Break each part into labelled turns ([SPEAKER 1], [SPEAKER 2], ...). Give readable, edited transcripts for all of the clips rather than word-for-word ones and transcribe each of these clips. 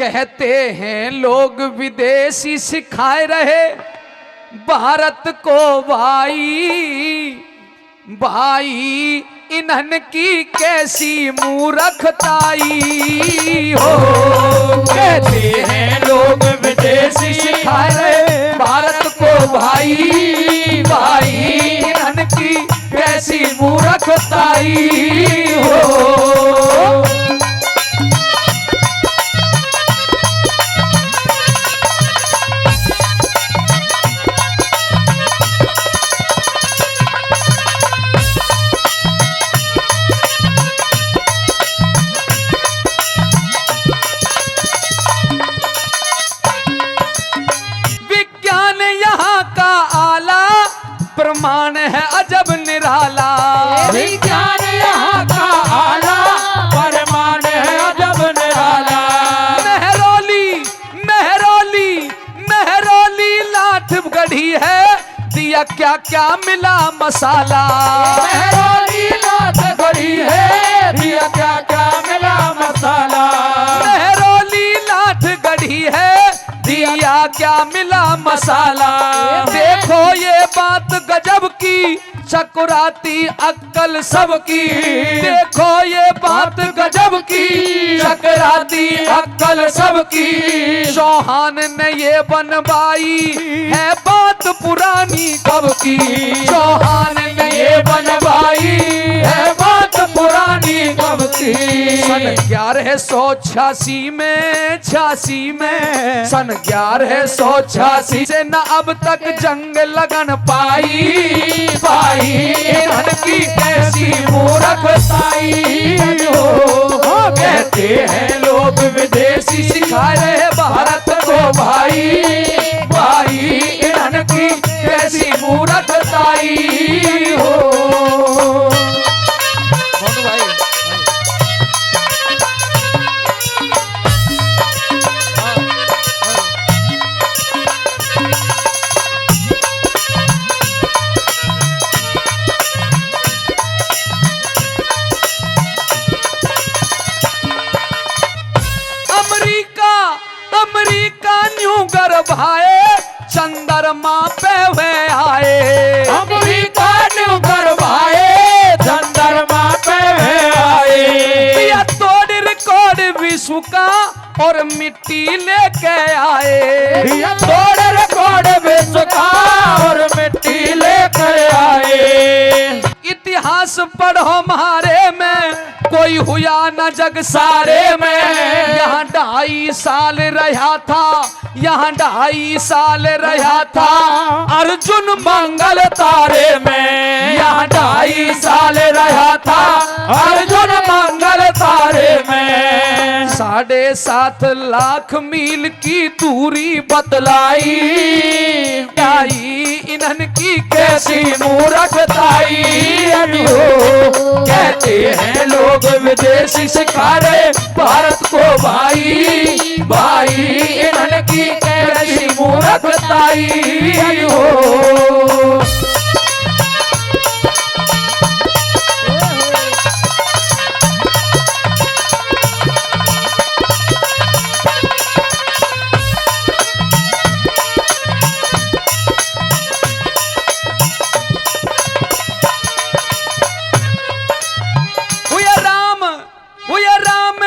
[SPEAKER 1] कहते हैं लोग विदेशी सिखाए रहे भारत को भाई, भाई इन्हन की कैसी मूर्खताई हो। कहते हैं लोग विदेशी सिखाए रहे भारत को भाई, भाई इन्हन की कैसी मूर्खताई हो। प्रमाण है अजब निराला,
[SPEAKER 2] विज्ञान यहाँ का आला, प्रमाण है अजब निराला।
[SPEAKER 1] मेहरौली मेहरौली मेहरौली लाठ गढ़ी है, दिया क्या क्या मिला मसाला।
[SPEAKER 2] मेहरौली लाठ गढ़ी है, दिया क्या क्या मिला मसाला।
[SPEAKER 1] मेहरौली लाठ गढ़ी है, दिया क्या मिला मसाला। देखो ये बात गजब की, चकुराती अक्कल सबकी। देखो ये बात गजब की, चकुराती अक्कल सबकी। चौहान ने ये बनवाई है बात पुरानी कब की। चौहान ने ये बनवाई है बात पुरानी कब की। सन 1186 में 86 में, सन 1186 से न अब तक जंग लगन पाई, पाई इन्हन की कैसी मूर्खताई हो। कहते हैं लोग विदेशी सिखाए रहे भारत को भाई, भाई इन्हन की कैसी मूर्खताई हो। भाई अमरीका न्यू गर्भाए चंद्रमा पे वे आए।
[SPEAKER 2] अमरीका न्यू गर्भाए चंद्रमा पे वे आए।
[SPEAKER 1] या तोड़ रिकॉर्ड विश्व का और मिट्टी लेके आए।
[SPEAKER 2] या तोड़ रिकॉर्ड विश्व का और मिट्टी लेकर आए।
[SPEAKER 1] इतिहास पढ़ो हमारे में कोई हुआ न जग सारे में। यहाँ 2.5 साल रहा था, यहाँ 2.5 साल रहा था अर्जुन मंगल तारे में। यहाँ 2.5 साल रहा था अर्जुन मंगल तारे में। 7.5 लाख मील की दूरी बतलाई, आई इन्हन की कैसी मूर्खताई हो। कहते हैं लोग विदेशी सिखा रहे भारत को भाई, भाई इन्हन की कैसी मूर्खताई हो।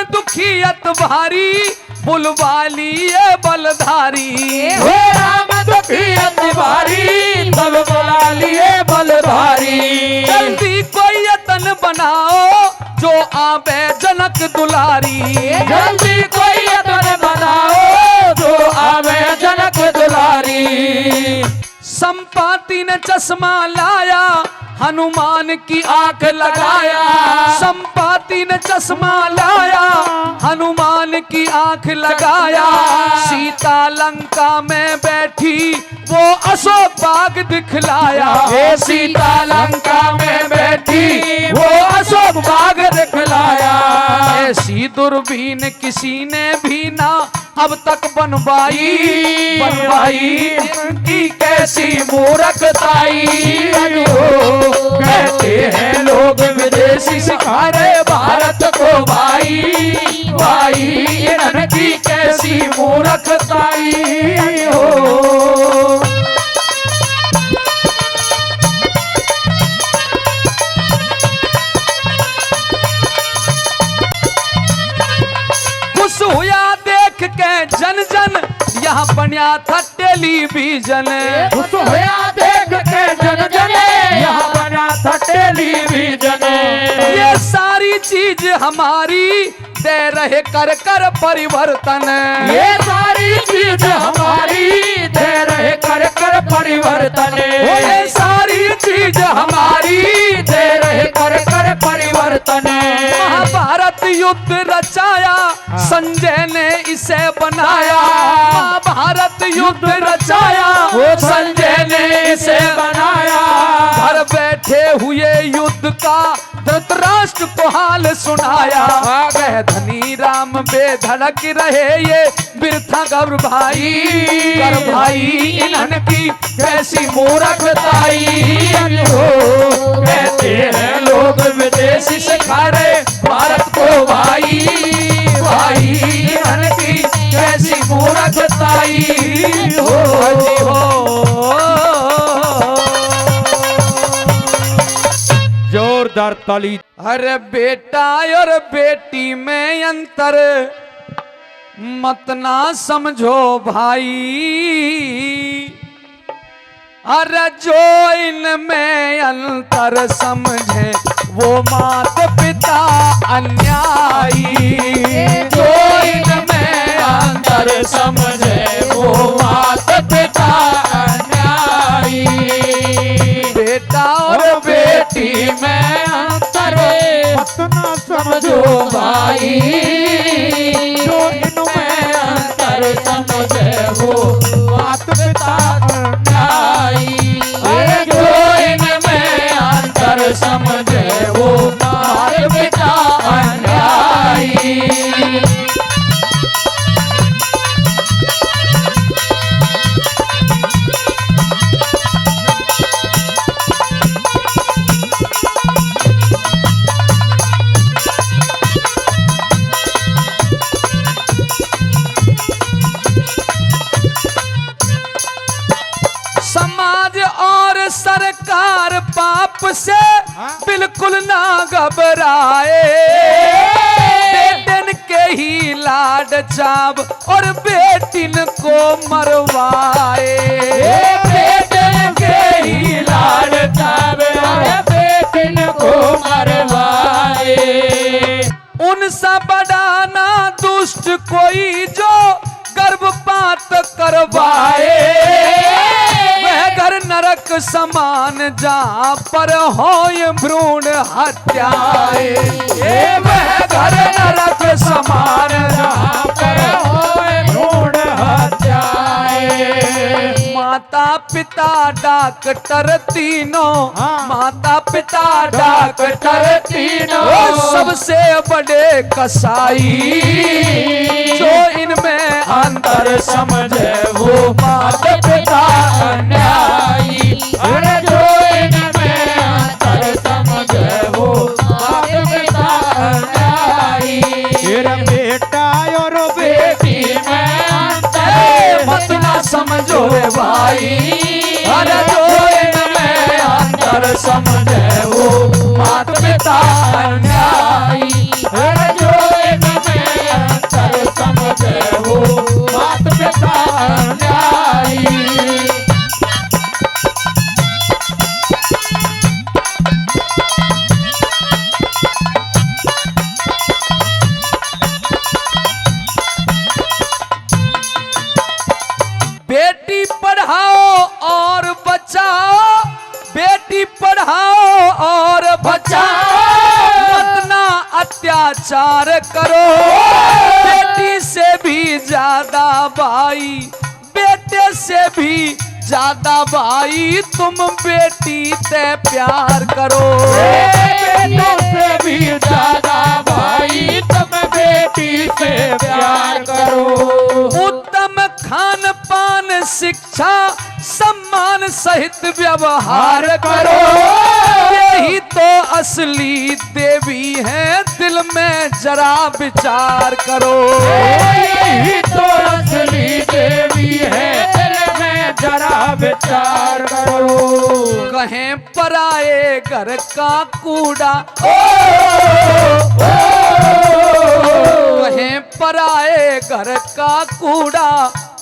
[SPEAKER 1] दुखियत भारी बुलवाली ये बलधारी।
[SPEAKER 2] हे राम दुखियत भारी तब बुला लिए बलधारी।
[SPEAKER 1] जल्दी कोई यतन बनाओ जो आवे जनक दुलारी।
[SPEAKER 2] जल्दी कोई यतन बनाओ जो आवे जनक दुलारी।
[SPEAKER 1] संपाति ने चश्मा लाया हनुमान की आंख लगाया। संपाति ने चश्मा लाया हनुमान की आंख लगाया। सीता लंका में बैठी वो अशोक बाग दिखलाया।
[SPEAKER 2] हे सीता लंका में बैठी वो अशोक बाग दिखलाया।
[SPEAKER 1] ऐसी दूरबीन किसी ने भी ना अब तक बनवाई, बनवाई इनकी कैसी मूर्खताई हो। कहते हैं लोग विदेशी सिखा रहे भारत को भाई, भाई इनकी कैसी देख के जन जन यहाँ बनिया था टेलीविजन।
[SPEAKER 2] खुश होया देख के जन जन यहाँ बना था टेलीविजन।
[SPEAKER 1] ये सारी चीज हमारी दे रहे कर कर परिवर्तन।
[SPEAKER 2] ये सारी चीज हमारी दे रहे कर कर परिवर्तन।
[SPEAKER 1] ये सारी चीज हमारी
[SPEAKER 2] दे रहे कर कर परिवर्तन।
[SPEAKER 1] महाभारत युद्ध रचाया संजय ने इसे बनाया। महाभारत युद्ध रचाया संजय ने इसे बनाया। घर बैठे हुए युद्ध का धृतराष्ट्र को हाल सुनाया। कह धनी राम बेधड़क रहे ये बिरथा गौर भाई। कर भाई इन्हन की कैसी मूर्खताई हो। कहते हैं लोग विदेशी सिखा रहे भारत को भाई। भाई इन्हन की कैसी मूर्खताई हो।
[SPEAKER 2] जोरदार ताली।
[SPEAKER 1] अरे बेटा और बेटी में अंतर मत ना समझो भाई। अरे जो इनमें अंतर समझे वो मात पिता अन्यायी। जो इनमें अंतर समझे वो मात पिता अन्यायी। बेटा और बेटी में अंतर
[SPEAKER 2] मत ना समझो
[SPEAKER 1] भाई। जो इनमें अंतर समझे वो मात पिता अन्यायी। अरे जो इनमें अंतर समझे वो मात पिता अन्यायी। समाज और सरकार पाप से बिल्कुल ना घबराए। बेटन के ही लाड चाव और बेटिन को मरवाए। बेटन के ही लाड चाव और बेटिन को मरवाए। उनसे बड़ा ना दुष्ट कोई जो गर्भपात करवाए। वह घर नरक समान जहाँ पर हो ये भ्रूण हत्याए। वह घर नरक समान जहाँ पर हो ये भ्रूण हत्याए। माता पिता डॉक्टर तीनों। माता पिता डॉक्टर तीनों सबसे बड़े कसाई। जो इनमें अंतर समझे वो माता पिता अन्यायी। अरे जो इनमें अंतर समझे वो माता पिता अन्यायी।
[SPEAKER 2] तेरा बेटा और
[SPEAKER 1] बेटी में अंतर मत ना समझो रे भाई। अरे जो इनमें अंतर समझे वो माता पिता अन्यायी। अरे जो इनमें अंतर समझे वो माता पिता अन्यायी। बेटी पढ़ाओ और बचाओ। बेटी पढ़ाओ और बचाओ। मत ना अत्याचार करो। बेटी से भी ज्यादा भाई। बेटे से भी ज्यादा भाई तुम बेटी से प्यार करो। बेटे से भी ज्यादा भाई तुम बेटी से प्यार करो। उत्तम खान पान शिक्षा सम्मान सहित व्यवहार करो। यही तो असली देवी है दिल में जरा विचार करो। यही तो असली देवी है दिल में जरा विचार करो। कहें पराए घर का कूड़ा। कहें पराए घर का कूड़ा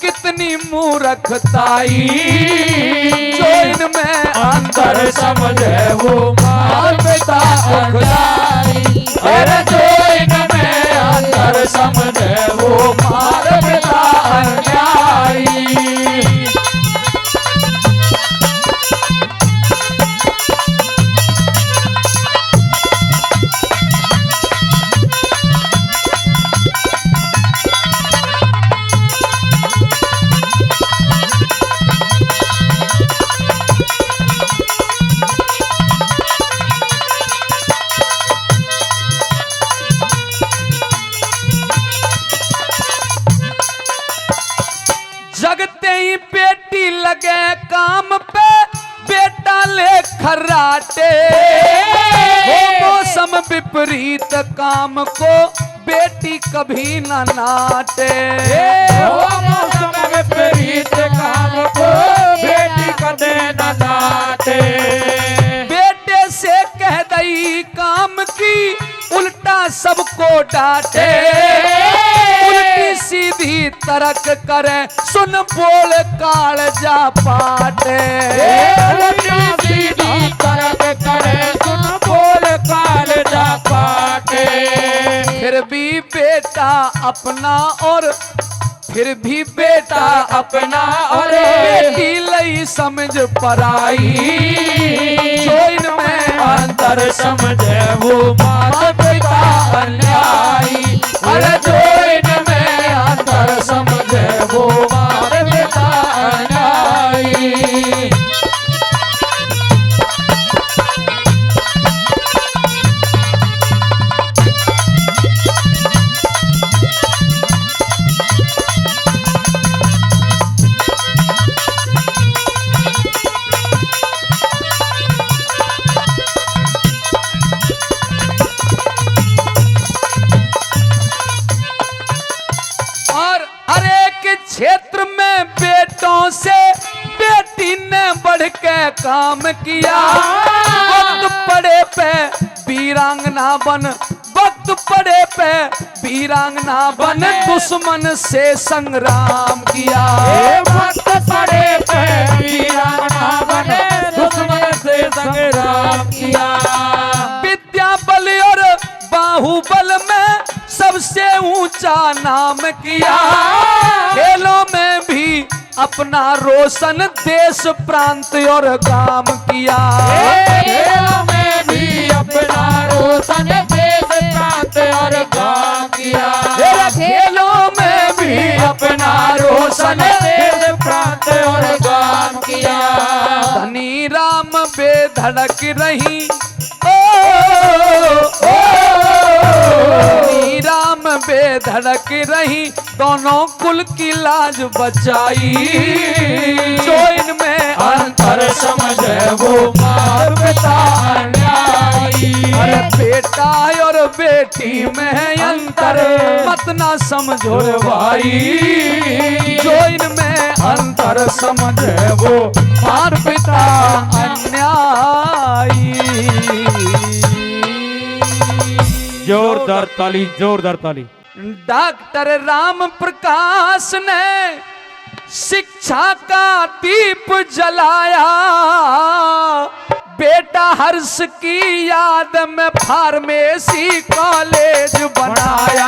[SPEAKER 1] कितनी मूर्खताई, जो इनमें
[SPEAKER 2] अंतर समझे वो मार पिता खुदाई। अरे जो इनमें अंतर समझे वो मार पिता अन्यायी।
[SPEAKER 1] जगते ही बेटी लगे काम पे बेटा ले खर्राटे, हो मौसम विपरीत काम को बेटी कभी न नाटे।
[SPEAKER 2] वो मौसम विपरीत काम को बेटी कदे न नाटे।
[SPEAKER 1] बेटे से कह दई काम की उल्टा सबको डांटे, उल्टी सीधी तरक करे सुन बोल कालजा पाटे।
[SPEAKER 2] उल्टी सीधी तरक करे सुन बोल कालजा पाटे।
[SPEAKER 1] फिर भी बेटा अपना और फिर भी बेटा
[SPEAKER 2] अपना और
[SPEAKER 1] बेटी लई समझ पराई, जो इनमें
[SPEAKER 2] अंतर समझे वो माता पिता अन्यायी। अरे जो इनमें अंतर समझे वो माता पिता अन्यायी।
[SPEAKER 1] और हर एक क्षेत्र में बेटों से बेटी ने बढ़ के काम किया। वक्त पड़े पे वीरांगना बन, वक्त पड़े पे वीरांगना बन दुश्मन से संग्राम किया।
[SPEAKER 2] वक्त पड़े पे वीरांगना बने दुश्मन से संग्राम किया।
[SPEAKER 1] विद्या बल और बाहुबल में सबसे ऊंचा नाम किया। खेलों में भी अपना रोशन देश प्रांत और काम किया।
[SPEAKER 2] खेलों में भी अपना रोशन देश प्रांत और काम किया।
[SPEAKER 1] खेलों में भी अपना रोशन
[SPEAKER 2] देश प्रांत और काम किया।
[SPEAKER 1] धनी राम बेधड़क रही, धनी राम बेधड़क रही, दोनों कुल की लाज बचाई, जो इनमें
[SPEAKER 2] अंतर समझे वो माता पिता अन्यायी।
[SPEAKER 1] अरे बेटा और बेटी में अंतर मत ना समझो रे भाई, जो इनमें अंतर समझे वो मार पिता अन्यायी।
[SPEAKER 2] जोरदार ताली, जोरदार ताली।
[SPEAKER 1] डॉक्टर राम प्रकाश ने शिक्षा का दीप जलाया, बेटा हर्ष की याद में फार्मेसी कॉलेज बनाया।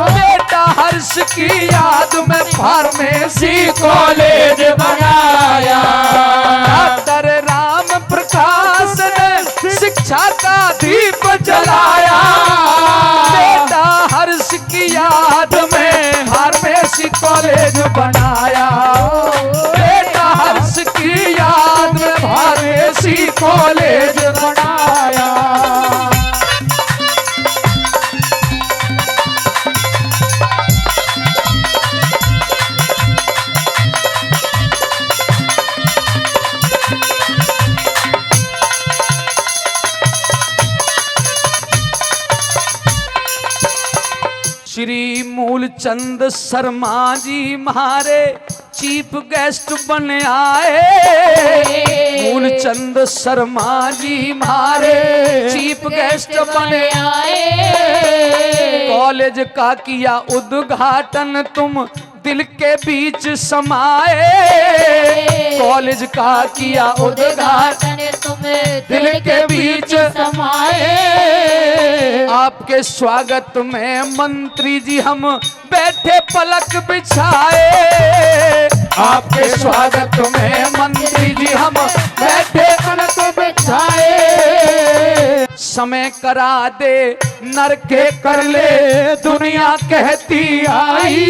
[SPEAKER 1] बेटा हर्ष की याद में फार्मेसी कॉलेज बनाया। डॉक्टर राम प्रकाश ने शिक्षा का दीप जलाया, बेटा हर्ष की याद में फार्मेसी कॉलेज बनाया। बेटा हर्ष की याद में फार्मेसी कॉलेज बनाया। श्री मूलचंद शर्मा जी हमारे चीफ गेस्ट बन आए। मूलचंद शर्मा जी हमारे चीफ गेस्ट बन आए। कॉलेज का किया उद्घाटन तुम दिल के बीच समाए। कॉलेज का किया उद्घाटन
[SPEAKER 2] तुम्हें
[SPEAKER 1] दिल के बीच
[SPEAKER 2] समाए।
[SPEAKER 1] आपके स्वागत में मंत्री जी हम बैठे पलक बिछाए। आपके स्वागत में मंत्री जी हम बैठे
[SPEAKER 2] पलक बिछाए।
[SPEAKER 1] समय करा दे नर के कर ले दुनिया कहती आई।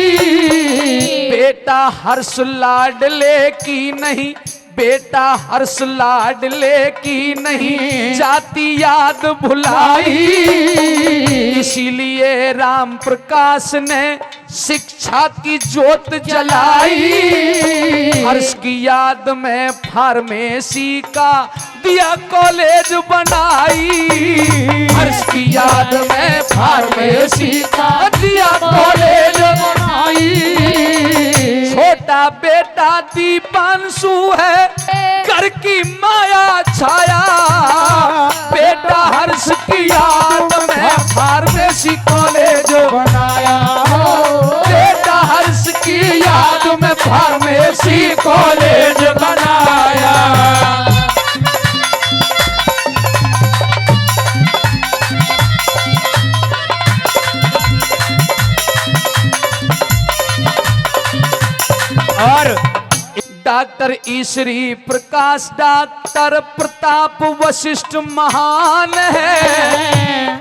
[SPEAKER 1] बेटा हर्ष लाडले की नहीं, बेटा हर्ष लाडले की नहीं, जाति याद भुलाई। इसीलिए राम प्रकाश ने शिक्षा की जोत जलाई। हर्ष की याद में फार्मेसी का दिया कॉलेज बनाई। हर्ष की याद में फार्मेसी का दिया कॉलेज बनाई। छोटा बेटा दीपांशु है घर की माया छाया। बेटा हर्ष की याद में फार्मेसी कॉलेज
[SPEAKER 2] बनाया।
[SPEAKER 1] बेटा हर्ष की याद में फार्मेसी कॉलेज बनाया। और डॉक्टर ईश्वरी प्रकाश, डॉक्टर प्रताप वशिष्ठ महान है।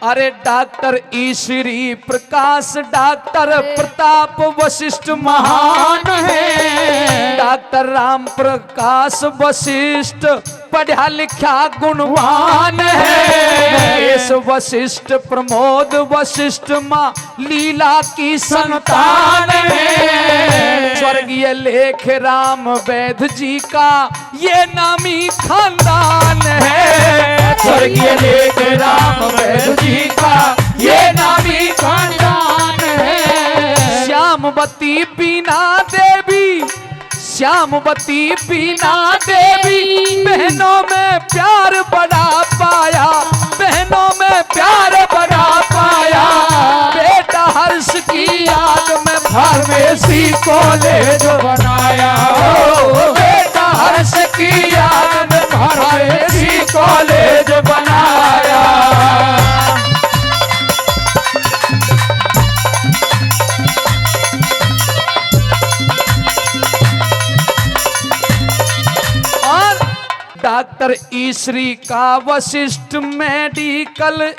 [SPEAKER 1] अरे डॉक्टर ईश्वरी प्रकाश, डॉक्टर प्रताप वशिष्ठ महान है। डॉक्टर राम प्रकाश वशिष्ठ पढ़ा लिखा गुणवान है। इस वशिष्ठ प्रमोद वशिष्ठ माँ लीला की संतान है। स्वर्गीय लेख राम वैद्य जी का ये नामी खानदान है। स्वर्गीय लेख राम वैद्य जी का ये नामी खानदान है। श्यामवती बीना देवी, श्यामवती बीना देवी बहनों में प्यार बड़ा पाया। बहनों में प्यार बड़ा पाया। बेटा हर्ष की याद में फार्मेसी कॉलेज बनाया। बेटा हर्ष की याद में फार्मेसी कॉलेज बनाया। डॉक्टर ईश्वरी का वशिष्ठ मेडिकल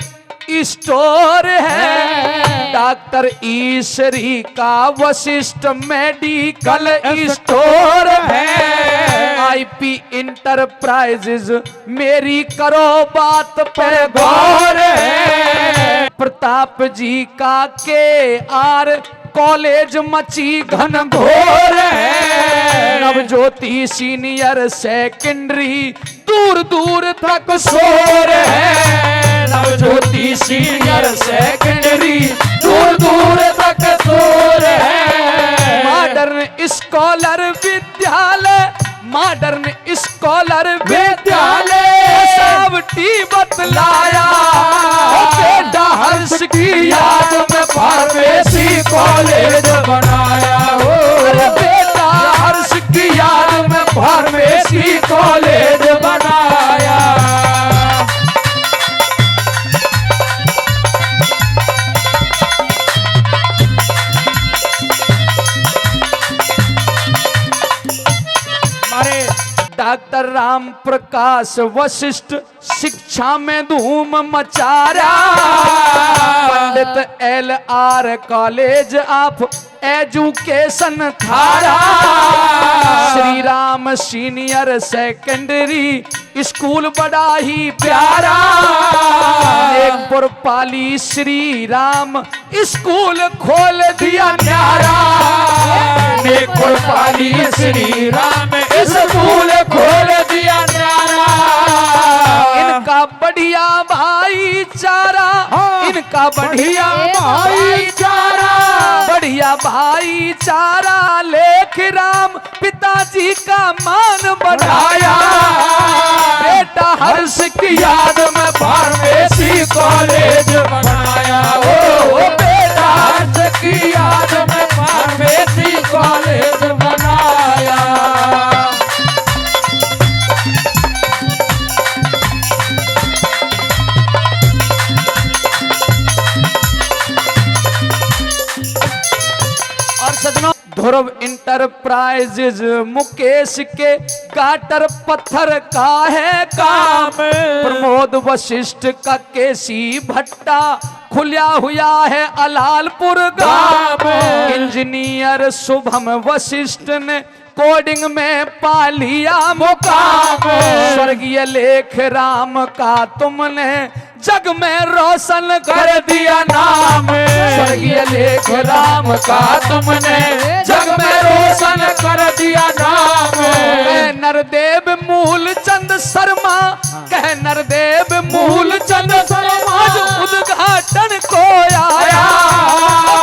[SPEAKER 1] स्टोर है। डॉक्टर ईश्वरी का वशिष्ठ मेडिकल स्टोर है। आईपी इंटरप्राइजेज मेरी करो बात पे गौर है। प्रताप जी का KR कॉलेज मची घन घोर है। नवज्योति सीनियर सेकेंडरी दूर दूर तक शोर है। नवज्योति सीनियर सेकेंडरी दूर दूर तक शोर है। मॉडर्न स्कॉलर विद्यालय, मॉडर्न स्कॉलर विद्यालय सावटी बतलाया। बेटा हर्ष की याद में फार्मेसी कॉलेज बनाया। अरे बेटा हर्ष की याद में फार्मेसी कॉलेज बनाया। डॉक्टर राम प्रकाश वशिष्ठ शिक्षा में धूम मचारा। पंडित LR कॉलेज ऑफ एजुकेशन थारा। Shri Ram senior secondary school बड़ा ही प्यारा। नेकपुर पाली श्री राम स्कूल खोल दिया न्यारा। नेकपुर पाली श्री राम स्कूल खोल दिया न्यारा। इनका बढ़िया भाईचारा, इनका बढ़िया भाईचारा, बढ़िया भाईचारा लेख राम पिताजी का मान बढ़ाया। बेटा हर्ष की याद में
[SPEAKER 2] फार्मेसी कॉलेज बनाया। ओ बेटा हर्ष की याद में फार्मेसी कॉलेज बनाया।
[SPEAKER 1] और सजनों, ध्रुव इंटरप्राइजेज मुकेश के गाटर पत्थर का है काम। प्रमोद वशिष्ठ का केसी भट्टा खुला हुआ है अलालपुर गांव। इंजीनियर शुभम वशिष्ठ ने कोडिंग में पा लिया मुकाम। स्वर्गीय लेख राम का तुमने जग में रोशन कर दिया नाम।
[SPEAKER 2] स्वर्गीय लेख राम का तुमने जग में रोशन कर दिया नाम।
[SPEAKER 1] कह नरदेव मूल चंद शर्मा, कह नरदेव मूल चंद शर्मा उद्घाटन को आया।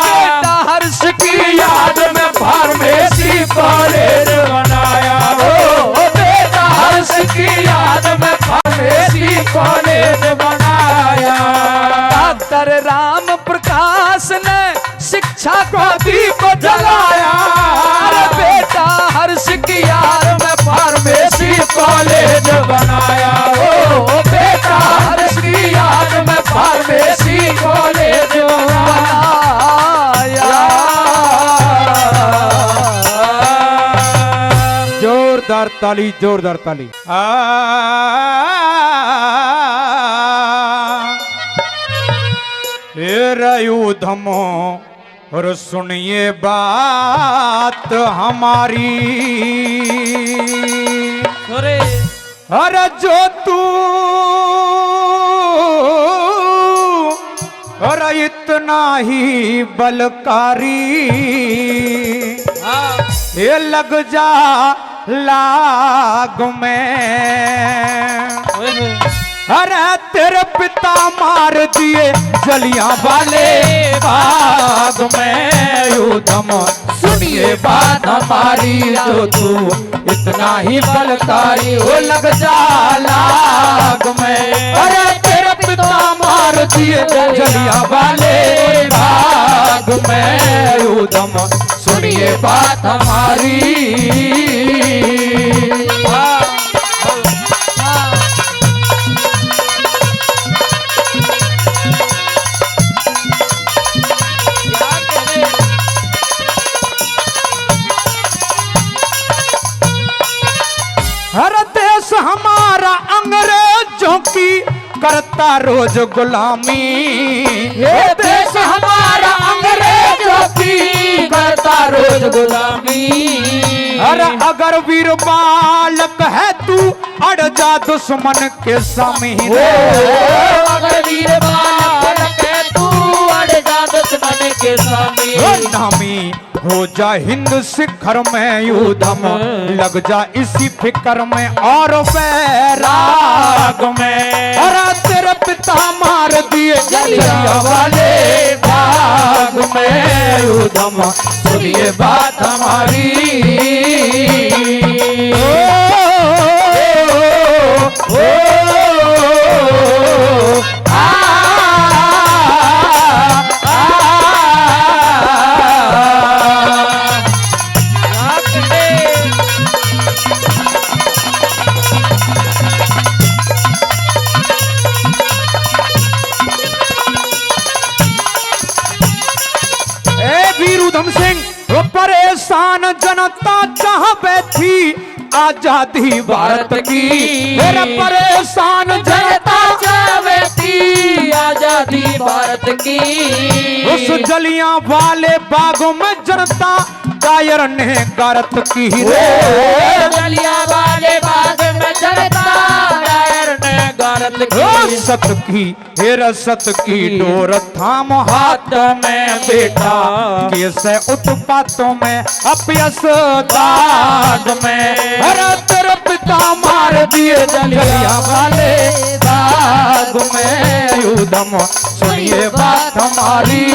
[SPEAKER 1] बेटा हर्ष की
[SPEAKER 2] याद में फार्मेसी कॉलेज बनाया। ओ बेटा हर्ष की याद में फार्मेसी कॉलेज बनाया।
[SPEAKER 1] डॉक्टर राम प्रकाश ने शिक्षा का दीप जलाया। अरे बेटा हर्ष की याद में
[SPEAKER 2] फार्मेसी कॉलेज बनाया। ओ बेटा हर्ष की याद में फार्मेसी कॉलेज
[SPEAKER 1] बनाया।
[SPEAKER 2] जोरदार ताली, जोरदार ताली। युद्धमो और सुनिए बात हमारी। अरे जो तू और इतना ही बलकारी ये लग जा लाग में। अरे तेरे पिता मार दिए जलियांवाले बाग में। युद्धम सुनिए बात हमारी, जो तू इतना ही बलकारी हो लग जा लाग में। अरे तेरे पिता मार दिए जलियांवाले बाग में। युद्धम सुनिए बात हमारी। हर देश हमारा अंग्रेजों की करता रोज गुलामी। ये देश हमारा अंग्रेजों की करता रोज गुलामी। अरे अगर वीर बालक है तू अड़ जा दुश्मन के सामने। अगर वीर बालक है तू अड़ जा दुश्मन के सामने। नामी हो जा हिंद शिखर में। युद्धम लग जा इसी फिक्र में और बैराग में। अरे तेरे पिता मार दिए जलियांवाले बाग में। युद्धम सुनिए बात हमारी। परेशान जनता चाह बैठी आजादी भारत की। मेरा परेशान जनता चाह बैठी आजादी भारत की। उस जलियांवाले बागों में जनता कायर ने गारत की। जलियांवाले बाग में जनता कायर ने गारत की। सत की हेरा सत की डोर थाम हाथ में बेटा। कैसे उत्पातों में अपयस दाग में। अरे तेरे पिता मार दिए जलियांवाले बाग में। युद्धम सुनिए बात हमारी।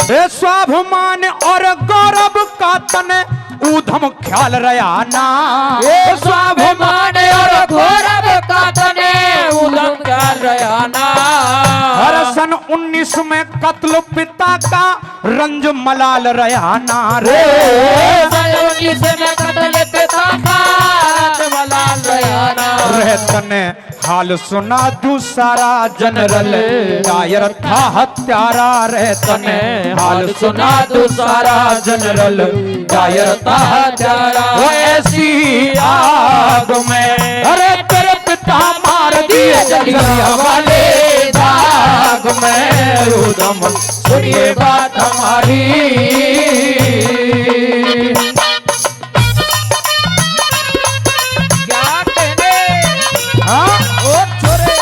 [SPEAKER 2] हे स्वाभिमान और गौरव का तन ऊधम ख्याल रया ना।
[SPEAKER 3] ये स्वाभिमान और गौरव का तने उदम ख्याल रया ना।
[SPEAKER 2] हर सन 19 में कत्ल पिता का रंज मलाल रया ना रे।
[SPEAKER 3] सन 19 में कत्ल पिता का रंज मलाल रया ना।
[SPEAKER 2] रहतने हाल सुना दूसरा जनरल डायर था हत्यारा। रहतने हाल सुना दूसरा जनरल डायर था हत्यारा। वो ऐसी आग में अरे तेरे पिता मार दिए जलियांवाले बाग में। उधम सुनिए बात हमारी।
[SPEAKER 3] क्या कहने
[SPEAKER 2] हाँ
[SPEAKER 3] ओ छोरे।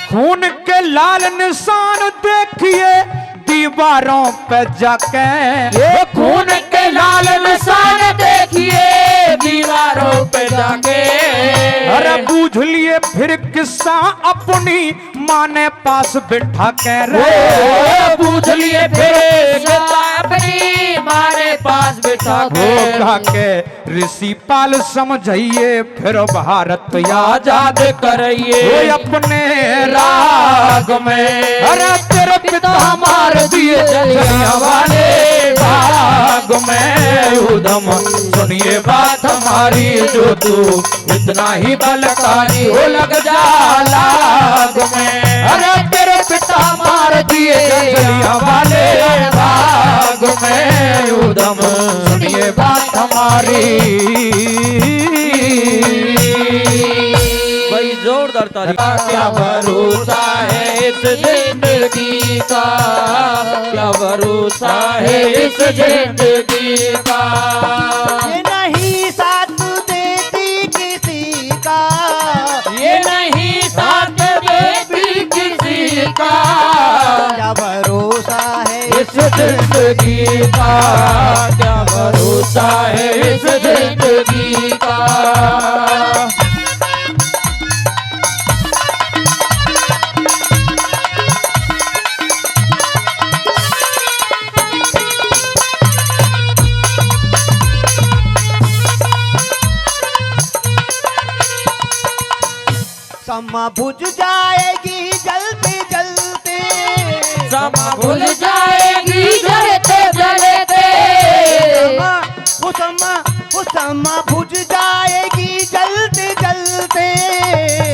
[SPEAKER 2] खून के लाल निशान देखिए दीवारों पे जाके।
[SPEAKER 3] ये खून के लाल निशान देखिए दीवारों पे जाके।
[SPEAKER 2] अरे बूझ लिए फिर किस्सा अपनी माँ ने पास बिठा के रे।
[SPEAKER 3] पूछ लिए फिर किस्सा अपनी माँ ने पास बिठा
[SPEAKER 2] के ऋषि पाल समझिए फिर भारत
[SPEAKER 3] आजाद करिए
[SPEAKER 2] वो अपने राग में। अरे तेरे पिता मार दिए जलियांवाले बाग में। उधम सुनिए बात हमारी जो तू इतना ही बलकारी हो लग जा लाग में। अरे तेरे पिता मार दिए जलियांवाले बाग में। उधम सुनिए बात हमारी।
[SPEAKER 3] भाई जोरदार तारीफ। क्या भरोसा है इस जिंदगी का। क्या भरोसा है इस जिंदगी का।
[SPEAKER 4] ये नहीं साथ देती किसी का।
[SPEAKER 3] ये नहीं साथ देती किसी का।
[SPEAKER 4] क्या भरोसा है
[SPEAKER 3] इस जिंदगी का। क्या भरोसा है इस जिंदगी का।
[SPEAKER 4] समा बुझ जाएगी जलते जलते।
[SPEAKER 3] समा भूल जाएगी जलते जलते।
[SPEAKER 4] वो समा बुझ जाएगी जलते जलते।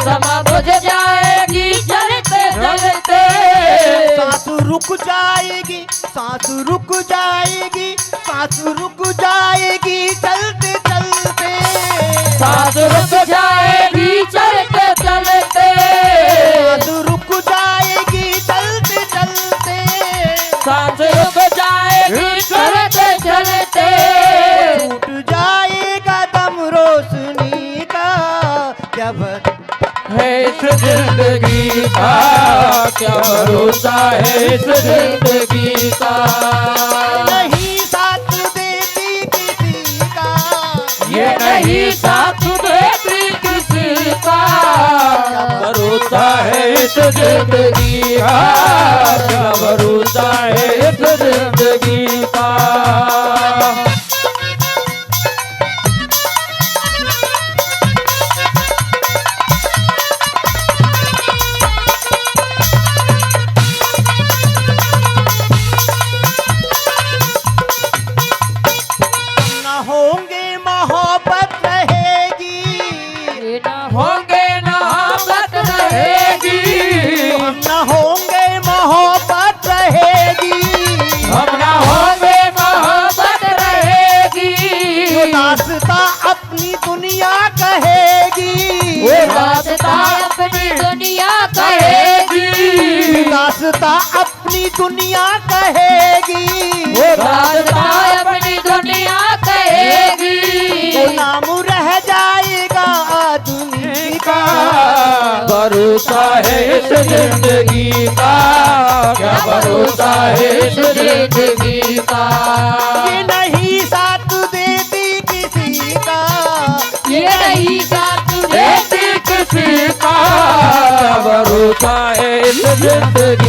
[SPEAKER 3] समा बुझ जाएगी जलते जलते।
[SPEAKER 4] सांस रुक जाएगी सांस रुक जाएगी सांस रुक जाएगी चलते चलते।
[SPEAKER 3] सांस रुक जाएगी चलते चलते।
[SPEAKER 4] सांस रुक जाएगी चलते चलते।
[SPEAKER 3] सांस रुक जाएगी चलते चलते।
[SPEAKER 4] टूट जाएगा दम रोशनी का। जब
[SPEAKER 3] है इस जिंदगी का। क्या भरोसा है इस जिंदगी का।
[SPEAKER 4] नहीं साथ देती किसी का।
[SPEAKER 3] ये नहीं साथ देती किसी का। क्या भरोसा है इस जिंदगी का। क्या भरोसा है इस जिंदगी का।
[SPEAKER 4] न होंगे मोहब्बत रहेगी।
[SPEAKER 3] होंगे ना मोहब्बत रहेगी।
[SPEAKER 4] न होंगे मोहब्बत रहेगी।
[SPEAKER 3] हम ना होंगे मोहब्बत रहेगी।
[SPEAKER 4] दास्ता अपनी दुनिया कहेगी।
[SPEAKER 3] वो दास्ता अपनी दुनिया कहेगी।
[SPEAKER 4] दास्ता अपनी दुनिया कहेगी।
[SPEAKER 3] वो दास्ता अपनी दुनिया कहेगी।
[SPEAKER 4] वो नाम रह जाएगा आदमी का।
[SPEAKER 3] भरोसा है इस जिंदगी का। क्या भरोसा है इस जिंदगी का।
[SPEAKER 4] ये नहीं साथ दे
[SPEAKER 3] जिंदगी